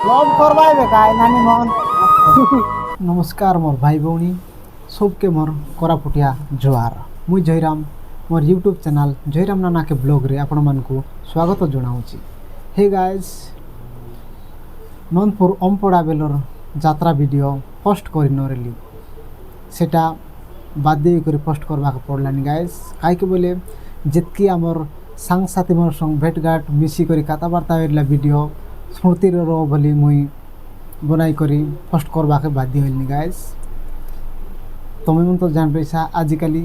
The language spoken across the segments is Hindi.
লভ করবাই বেকায় নানি মন নমস্কার মোর ভাই ভৌণী সবকে মোর কোরাপুটিয়া জোয়ার মুই জয়রাম মোর यूट्यूब चैनल जयराम नाना के ब्लॉग रे आपण मानकु स्वागत जनाऊँगी। हे गाइस नंदपुर ओमपड़ा बेलर यात्रा वीडियो पोस्ट कर नरेली सेटा बाध्य कर पोस्ट करवा पड़लानी गाइस कहीं बोले जितकी आमर सांग साथी मोर संग भेटघाट मिसिक कथबार्ता वीडियो स्मृतिर रो बोली मुई बनाई करी पोस्ट करवा बाध्य हलनी गाइस। तुम्हें मन तो जान पैसा आजिकली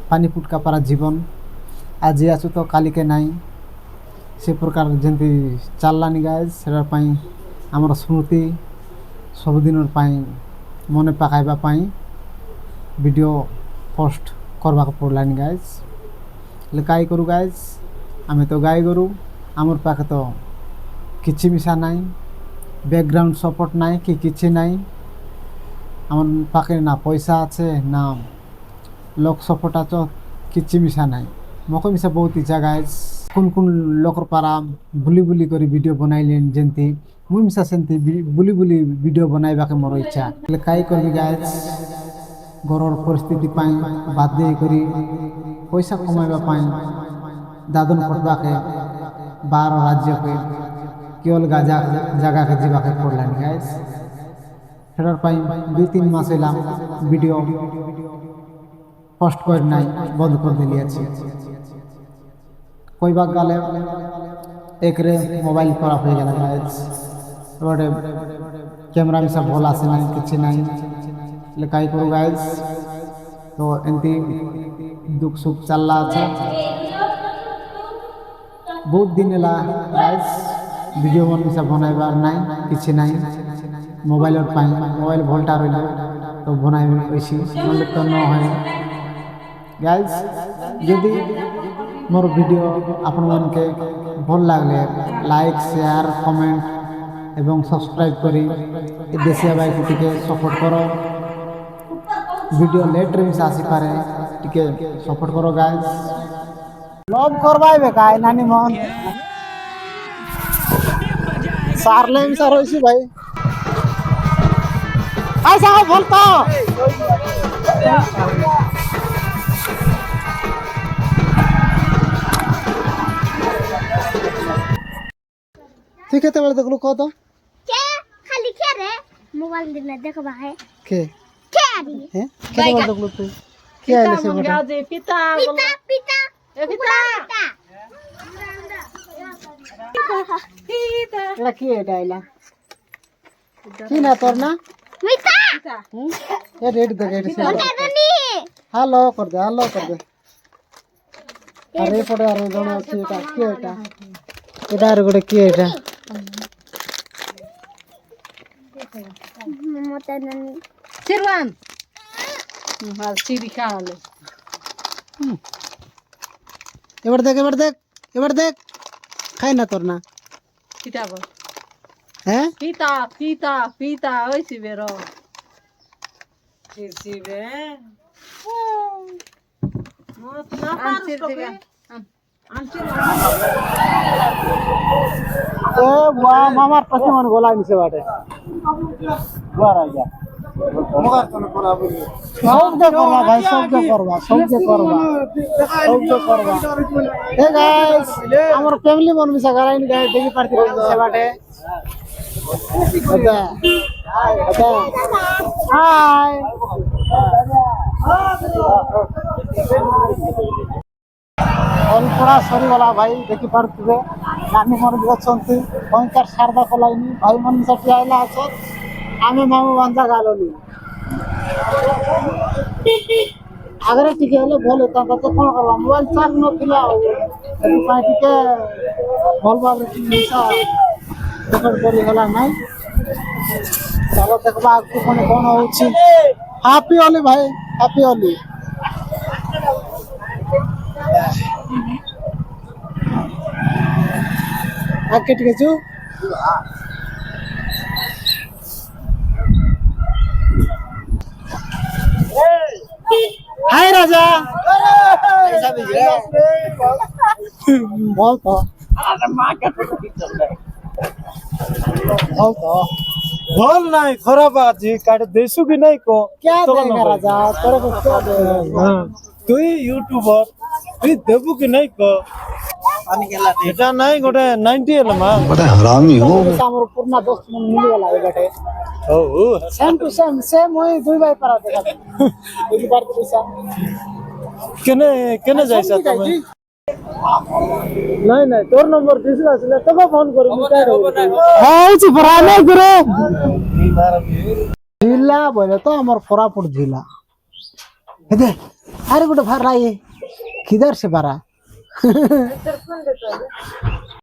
पानी पुटका पारा जीवन आज आसु तो काली के नाई से प्रकार जमी चललानी गाइस से आमर स्मृति सबुदिन मन पकाइबाई वीडियो पोस्ट करवा पड़लानी गाइस कई करूँ गाइस आम तो गाई गरु आमर पाखे तो किछि मिसा नाई बैकग्राउंड सपोर्ट नाई कि किछि नाई आमर पाखे ना पैसा आछे ना लोक सपोर्ट आछो किछि मिसा नाई मको मिसा बहुत इच्छा गाइस कुन कुन लोकर पारा बुली बुली करी वीडियो बनाइलेन जेंती मुई मिसा सेंती बुली बुली वीडियो बनाइबाके मोर इच्छा कई करबी गाइस घरर परिस्थिति पाई बाध्य करी पैसा कमाइबा पाई दादन पड़वाके बाहर राज्य के केवल जगह के जीवाके पड़लानी गाइस सेटार पाई 2-3 मास एलाम वीडियो पोस्ट कर नाई बंद कर दिली अच्छी कोई बात गाले एक रे मोबाइल खराब हो गया गाइस एबारे कैमरा में सब भल आसे ना किछि नाई कई करूँ गाइस तो एमती दुख सुख चलला আছে बहुत दिन एला गाइस वीडियो मन मिसा बनाइबार नाई किछि नाई मोबाइल पाई मोबाइल भोल्टा रही तो बनाई पैसी नले तो न है गाइस यदि मोर वीडियो आपण मन के भल लागले लाइक शेयर कमेंट एवं सब्सक्राइब करी देशिया भाई को टिके सपोर्ट करो वीडियो लेट रे मिसा आसी पारे टिके सपोर्ट करो गाइस लव करबाई बेकाय नानी मन सारले मिसा रहिसी भाई ऐसा हो बोलता ठीक है तबले देखलु कह तो के खाली के रे मोबाइल दिन देखबा है के आदि हैं के तबले देखलु तू के आइले से बेटा पिता पिता ए पिता एला की एटा आइला की ना तोर ना मिता ए रेड दे रेड से हेलो कर दे अरे पड़े अरे दोनों अच्छी एटा की एटा एटा रे गोटे की एटा मोटा ननी चिरवान हाल चिरी खाले एबर देख खाई ना तोर ना पिता बो हैं पिता ओइ सिबेरो सिबे मत ना पारस टोके ए वाह मामार पछे मन गोला मिसे बाटे बार आ जा मगर तने कोना बोली सब करवा भाई सब करवा हे गाइस हमर फैमिली मन मिसा गराइन गाय देखि पारती से बाटे अच्छा हाय ओलपड़ा सरी वाला भाई देखि पारथिबे नानी मन बिचंती भयंकर शारदा कोलाइनी भाई मन मिसा आइला आछो आमे मामू बांधा गालोनी अगर टिके हेले भल होता तो कोन करबा मोबाइल चार्ज न थिला एतु पाई टिके भल भाबरे मिसा रेकॉर्ड करी होला नाही चलो देखबा आगु कोन होछि हैप्पी होली भाई हैप्पी होली आके टिके छु हाय राजा ऐसा भी है बोल तो अरे मां का ହଉ ତ ଭଲ ନାହିଁ ଖରାପ ଅଛି କାଟେ ଦେଶୁ କି ନାଇଁ କହ क्या देगा राजा तेरे को क्या देगा তুই ୟୁଟ୍ୟୁବର তুই ଦେବୁ କି ନାଇଁ କହ ଏଟା ନାଇଁ ଗୋଟେ 90 ହେଲା ମା ଆମର ପୁରୁଣା ଦୋସ୍ତ ମାନେ ମିଳିଗଲା ଏ ବାଟେ ହଉ सेम टू सेम वही दुई भाई पर देखा बुझି ପାରୁଥିଲୁ ସା କେନେ କେନେ ଯାଇଛ ତମେ ନାଇଁ ନାଇଁ ତୋର ନମ୍ବର ଦିଶିଲା ଆସିଲା ତବେ ଫୋନ କରିବି ହଉଛି ପରା ନାଇଁ ଗୁରୁ ଜିଲ୍ଲା ବୋଲେ ତ ଆମର କୋରାପୁଟ ଜିଲ୍ଲା ହେଦେ ଆରେ ଗୋଟେ ଭାର ରାଇ କିଧର ସେ ବାରା